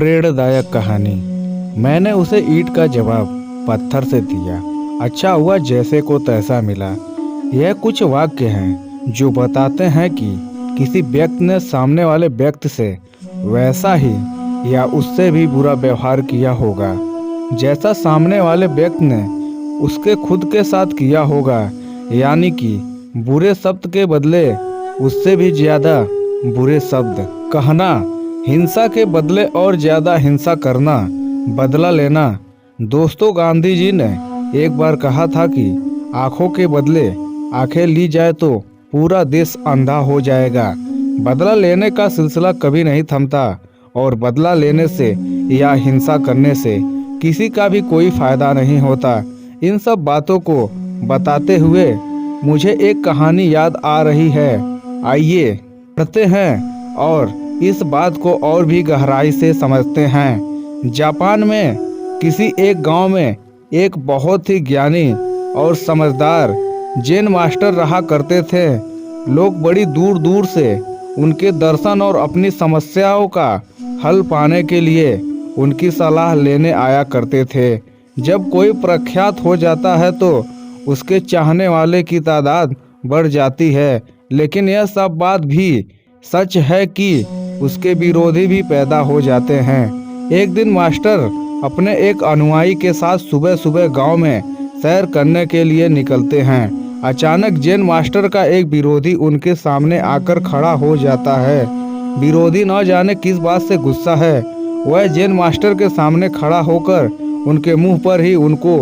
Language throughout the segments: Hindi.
प्रेरणादायक कहानी। मैंने उसे ईंट का जवाब पत्थर से दिया। अच्छा हुआ जैसे को तैसा मिला। यह कुछ वाक्य हैं जो बताते हैं कि किसी व्यक्ति ने सामने वाले व्यक्ति से वैसा ही या उससे भी बुरा व्यवहार किया होगा जैसा सामने वाले व्यक्ति ने उसके खुद के साथ किया होगा, यानी कि बुरे शब्द के बदले उससे भी ज़्यादा बुरे शब्द कहना, हिंसा के बदले और ज़्यादा हिंसा करना, बदला लेना। दोस्तों, गांधी जी ने एक बार कहा था कि आँखों के बदले आंखें ली जाए तो पूरा देश अंधा हो जाएगा। बदला लेने का सिलसिला कभी नहीं थमता और बदला लेने से या हिंसा करने से किसी का भी कोई फायदा नहीं होता। इन सब बातों को बताते हुए मुझे एक कहानी याद आ रही है। आइए पढ़ते हैं और इस बात को और भी गहराई से समझते हैं। जापान में किसी एक गांव में एक बहुत ही ज्ञानी और समझदार जैन मास्टर रहा करते थे। लोग बड़ी दूर दूर से उनके दर्शन और अपनी समस्याओं का हल पाने के लिए उनकी सलाह लेने आया करते थे। जब कोई प्रख्यात हो जाता है तो उसके चाहने वाले की तादाद बढ़ जाती है, लेकिन यह सब बात भी सच है कि उसके विरोधी भी पैदा हो जाते हैं। एक दिन मास्टर अपने एक अनुयायी के साथ सुबह सुबह गांव में सैर करने के लिए निकलते हैं। अचानक जैन मास्टर का एक विरोधी उनके सामने आकर खड़ा हो जाता है। विरोधी न जाने किस बात से गुस्सा है, वह जैन मास्टर के सामने खड़ा होकर उनके मुंह पर ही उनको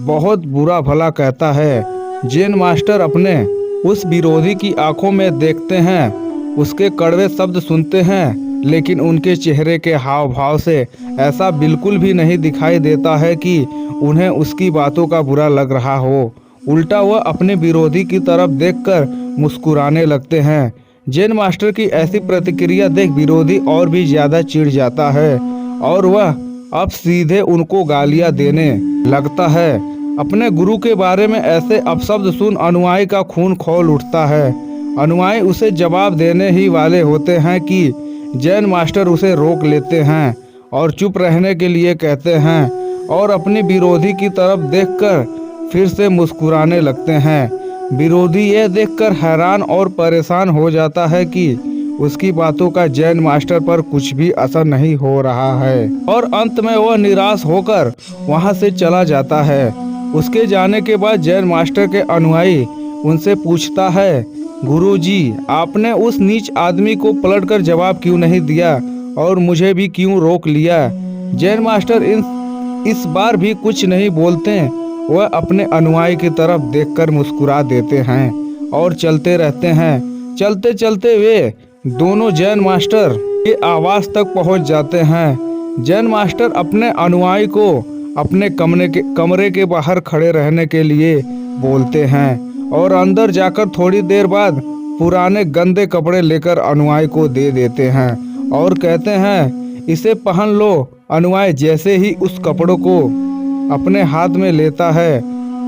बहुत बुरा भला कहता है। जैन मास्टर अपने उस विरोधी की आंखों में देखते हैं, उसके कड़वे शब्द सुनते हैं, लेकिन उनके चेहरे के हाव भाव से ऐसा बिल्कुल भी नहीं दिखाई देता है कि उन्हें उसकी बातों का बुरा लग रहा हो। उल्टा वह अपने विरोधी की तरफ देखकर मुस्कुराने लगते हैं। जैन मास्टर की ऐसी प्रतिक्रिया देख विरोधी और भी ज़्यादा चिढ़ जाता है और वह अब सीधे उनको गालियां देने लगता है। अपने गुरु के बारे में ऐसे अपशब्द सुन अनुयायी का खून खौल उठता है। अनुयायी उसे जवाब देने ही वाले होते हैं कि जैन मास्टर उसे रोक लेते हैं और चुप रहने के लिए कहते हैं और अपने विरोधी की तरफ देखकर फिर से मुस्कुराने लगते हैं। विरोधी यह देखकर हैरान और परेशान हो जाता है कि उसकी बातों का जैन मास्टर पर कुछ भी असर नहीं हो रहा है और अंत में वह निराश होकर वहां से चला जाता है। उसके जाने के बाद जैन मास्टर के अनुयायी उनसे पूछता है, गुरुजी, आपने उस नीच आदमी को पलटकर जवाब क्यों नहीं दिया और मुझे भी क्यों रोक लिया? जैन मास्टर इस बार भी कुछ नहीं बोलते। वह अपने अनुयायी की तरफ देखकर मुस्कुरा देते हैं और चलते रहते हैं। चलते चलते वे दोनों जैन मास्टर के आवास तक पहुंच जाते हैं। जैन मास्टर अपने अनुयायी को अपने कमरे के बाहर खड़े रहने के लिए बोलते हैं और अंदर जाकर थोड़ी देर बाद पुराने गंदे कपड़े लेकर अनुयायी को दे देते हैं और कहते हैं, इसे पहन लो। अनुयायी जैसे ही उस कपड़ों को अपने हाथ में लेता है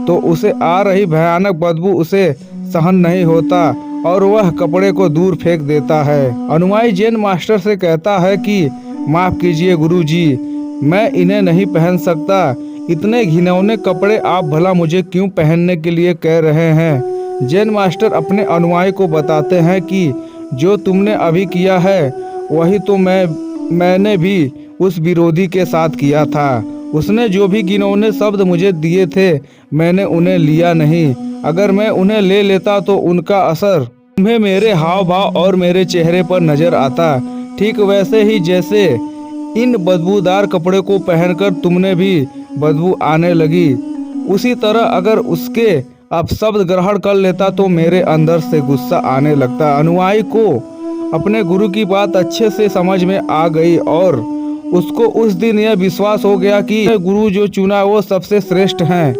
तो उसे आ रही भयानक बदबू उसे सहन नहीं होता और वह कपड़े को दूर फेंक देता है। अनुयायी जैन मास्टर से कहता है कि माफ़ कीजिए गुरुजी, मैं इन्हें नहीं पहन सकता। इतने घिनौने कपड़े आप भला मुझे क्यों पहनने के लिए कह रहे हैं? जैन मास्टर अपने अनुयायी को बताते हैं कि जो तुमने अभी किया है वही तो मैंने भी उस विरोधी के साथ किया था। उसने जो भी घिनौने शब्द मुझे दिए थे मैंने उन्हें लिया नहीं। अगर मैं उन्हें ले लेता तो उनका असर तुम्हें मेरे हाव भाव और मेरे चेहरे पर नजर आता, ठीक वैसे ही जैसे इन बदबूदार कपड़े को पहनकर तुमने भी बदबू आने लगी। उसी तरह अगर उसके अपशब्द ग्रहण कर लेता तो मेरे अंदर से गुस्सा आने लगता। अनुयायी को अपने गुरु की बात अच्छे से समझ में आ गई और उसको उस दिन यह विश्वास हो गया कि गुरु जो चुना वो सबसे श्रेष्ठ हैं।